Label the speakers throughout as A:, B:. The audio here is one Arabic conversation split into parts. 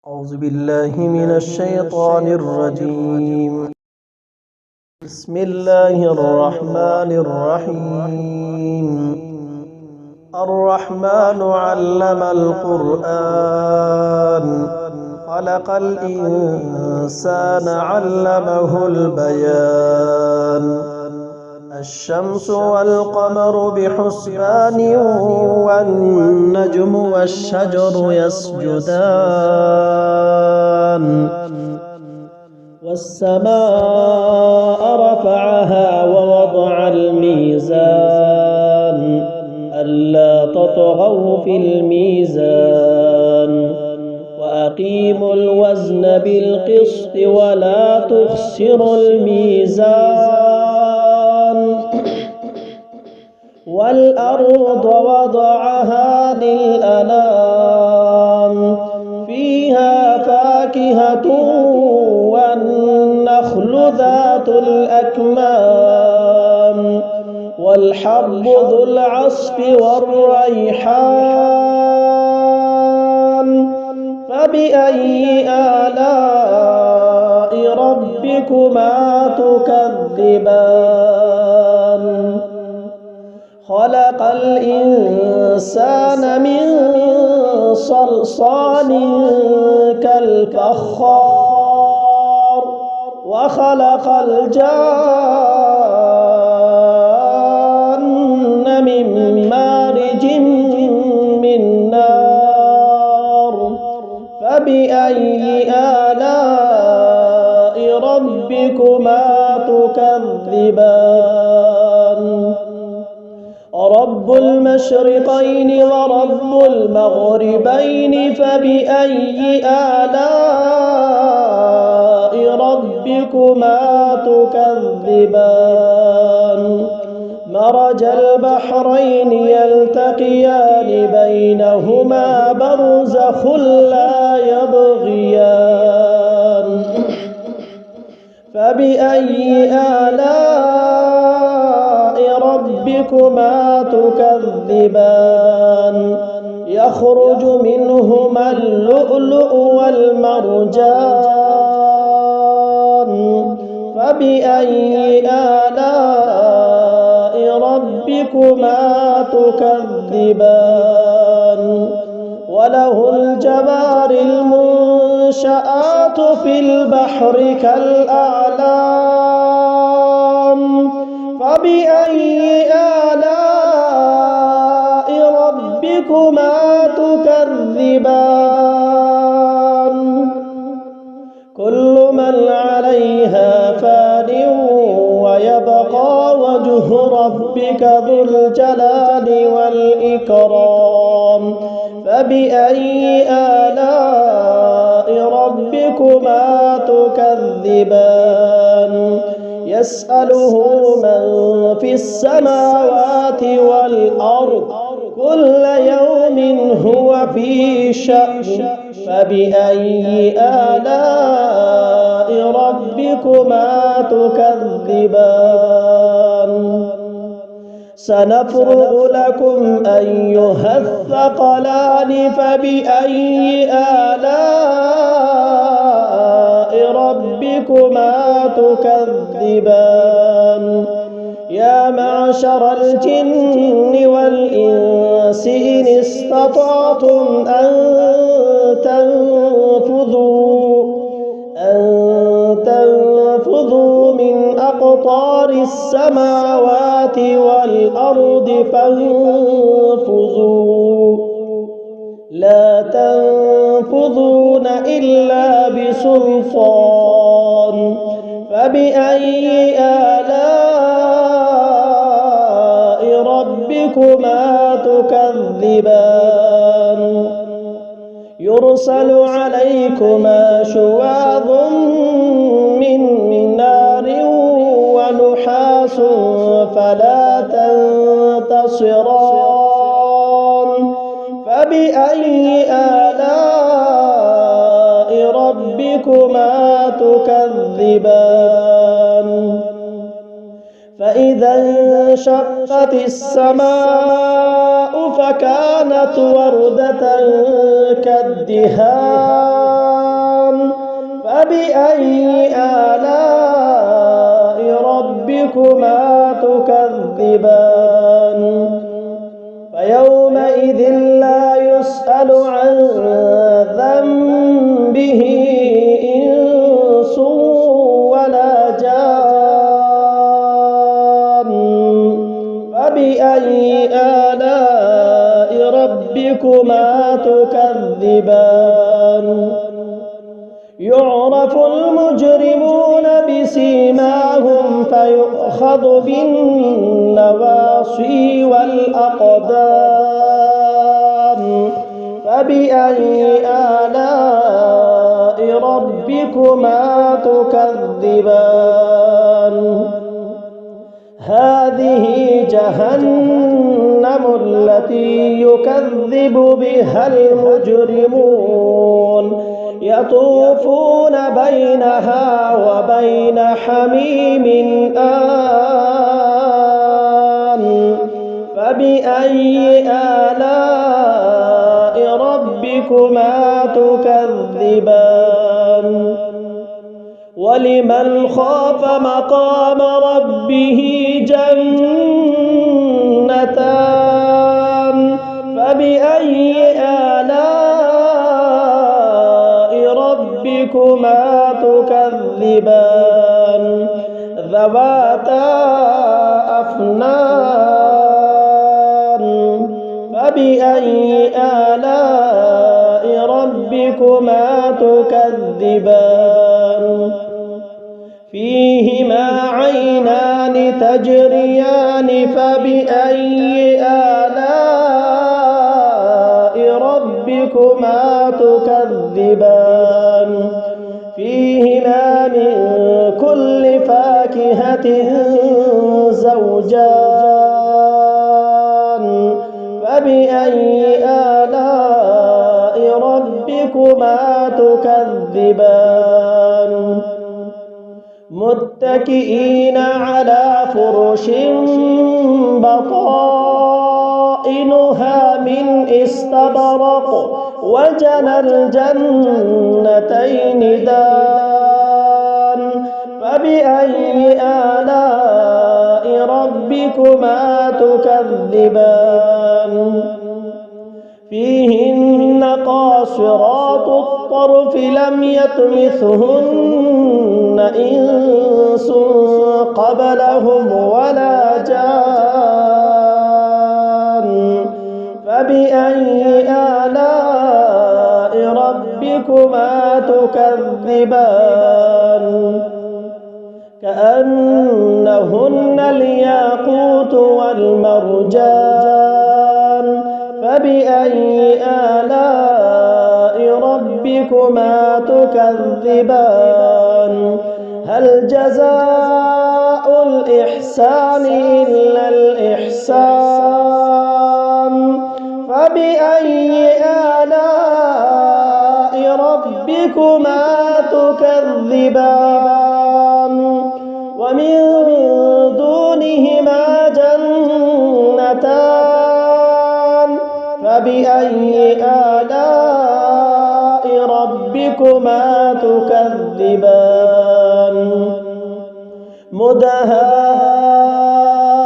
A: أعوذ بالله من الشيطان الرجيم. بسم الله الرحمن الرحيم. الرحمن علم القرآن خلق الإنسان علمه البيان. الشمس والقمر بحسبان والنجم والشجر يسجدان والسماء رفعها ووضع الميزان ألا تطغوا في الميزان وأقيموا الوزن بالقسط ولا تخسروا الميزان والأرض وضعها للأنام فيها فاكهة والنخل ذات الأكمام والحب ذو العصف والريحان فبأي آلاء ربكما تكذبان خلق الإنسان من صلصال كالفخار وخلق الجان من مارج من نار فبأي آلاء ربكما تكذبان رب المشرقين ورب المغربين فبأي آلاء ربكما تكذبان مرج البحرين يلتقيان بينهما برزخ لا يبغيان فبأي آلاء ربكما تكذبان يخرج منهما اللؤلؤ والمرجان فبأي آلاء ربكما تكذبان وله الجوار المنشآت في البحر كالأعلام فبأي آلاء ربكما تكذبان كل من عليها فان ويبقى وجه ربك ذو الجلال والإكرام فبأي آلاء ربكما تكذبان يسأله من في السماوات والأرض كل يوم هو في شأن فبأي آلاء ربكما تكذبان سنفرغ لكم أيها الثقلان فبأي آلاء ربكما تكذبان يا معشر الجن والإنس إن استطعتم أن تنفذوا من أقطار السماوات والأرض فانفذوا لا تنفذون إلا بسلطان فبأي آلاء ربكما تكذبان يرسل عليكما شواظ من نار ونحاس فلا تنتصران فبأي آلاء ربكما تكذبان فإذا انشقت السماء فكانت وردة كالدهان فبأي آلاء ربكما تكذبان فيومئذ لا يسأل عن ذنبه إنس ولا جان فبأي آلاء ربكما تكذبان يعرف المجرمون بسيماهم فيؤخذ بالنواصي والأقدام فبأي آلاء ربكما تكذبان هذه جهنم التي يكذب بها المجرمون يطوفون بينها وبين حميم آن فبأي آلاء ربكما تكذبان ولمن خاف مقام ربه جنتان فبأي آلاء ربكما تكذبان ذواتا أفنان فبأي آلاء ربكما تكذبان فيهما عينان تجريان فبأي آلاء ربكما تكذبان فيهما من كل فاكهة زوجان فبأي آلاء ربكما تكذبان متكئين على فرش بطائنها من استبرق وجنى الجنتين دان فبأي آلاء ربكما تكذبان فيهن قاصرات الطرف لم يطمثهن إنس قبلهم ولا جان فبأي آلاء ربكما تكذبان كأنهن الياقوت والمرجان فبأي آلاء ربكما تكذبان هل جزاء الإحسان إلا الإحسان فبأي آلاء ربكما تكذبان ومن دونهما جنتان فبأي آلاء ربكما تكذبان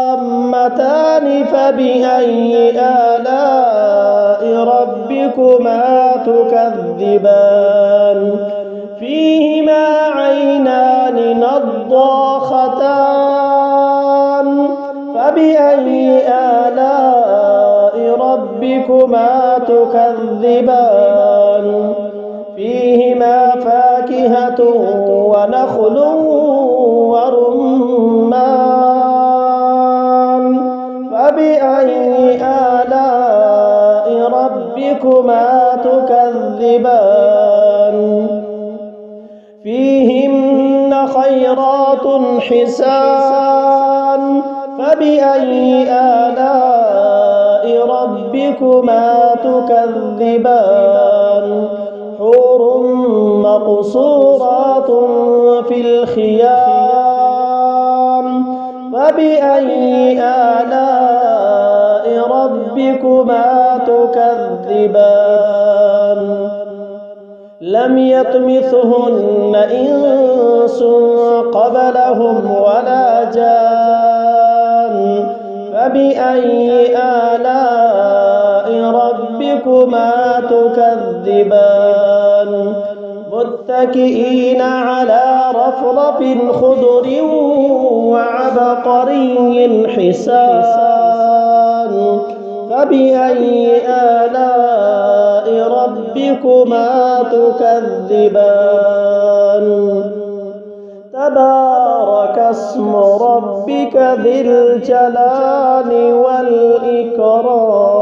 A: مدهامتان فبأي آلاء ربكما تكذبان فيهما عينان نضاختان فبأي آلاء ربكما تكذبان فيهما فاكهة ونخل ورمان فبأي آلاء ربكما تكذبان فيهن خيرات حسان فبأي آلاء ربكما تكذبان حور مقصورات في الخيام فبأي آلاء ربكما تكذبان لم يطمثهن إنس قبلهم ولا جان فبأي آلاء ربكما تكذبان متكئين على رفرف خضر وعبقري حسان فبأي آلاء ربكما تكذبان تبارك اسم ربك ذي الجلال والإكرام